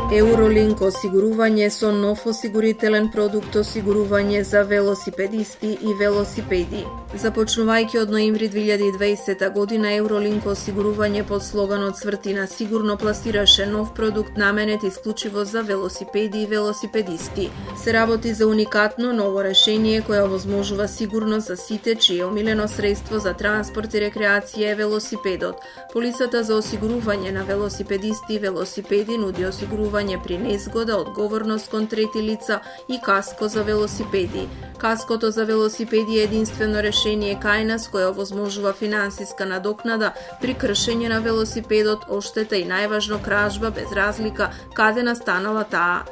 Eurolink осигурување со нов осигурителен продукт осигурување за велосипедисти и велосипеди. Започнувајќи од ноември 2020 година, Eurolink осигурување под слоганот "Цвртина сигурно" пласираше нов продукт наменет исклучиво за велосипеди и велосипедисти. Се работи за уникатно ново решение кое овозможува сигурност за сите чие омилено средство за транспорт и рекреација е велосипедот. Полисата за осигурување на велосипедисти и велосипеди нуди осигурување при незгода, одговорност кон трети лица и каско за велосипеди. Каското за велосипеди е единствено решение кај нас кое овозможува финансиска надокнада при кршење на велосипедот, оштета и најважно кражба без разлика каде настанала таа.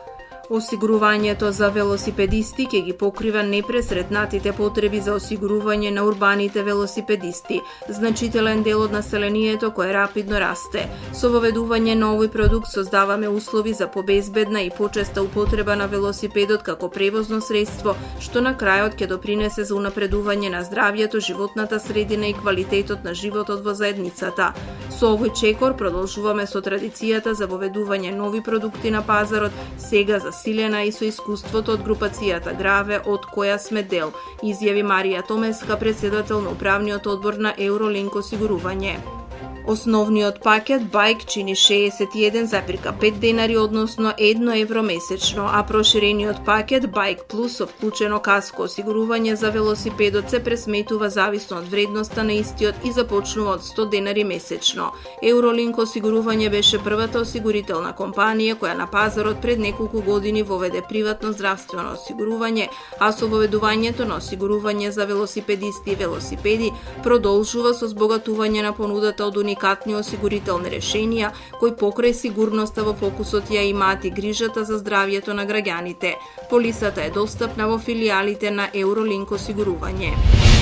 Осигурувањето за велосипедисти ќе ги покрива непресретнатите потреби за осигурување на урбаните велосипедисти, значителен дел од населението кое рапидно расте. Со воведување на овој продукт создаваме услови за побезбедна и почеста употреба на велосипедот како превозно средство, што на крајот ќе допринесе за унапредување на здравјето, животната средина и квалитетот на животот во заедницата. Со овој чекор продолжуваме со традицијата за воведување нови продукти на пазарот, сега засилена и со искуството од групацијата Граве, од која сме дел, изјави Марија Томеска, председател на управниот одбор на Eurolink осигурување. Основниот пакет Bike чини 61,5 денари, односно 1 евро месечно, а проширениот пакет Bike Plus со вклучено каско осигурување за велосипедот се пресметува зависно од вредноста на истиот и започнува од 100 денари месечно. Eurolink осигурување беше првата осигурителна компанија која на пазарот пред неколку години воведе приватно здравствено осигурување, а со воведувањето на осигурување за велосипедисти и велосипеди продолжува со збогатување на понудата од уникатни осигурителни решенија, кои покрај сигурноста во фокусот ја имаат и грижата за здравјето на граѓаните. Полисата е достапна во филијалите на Eurolink осигурување.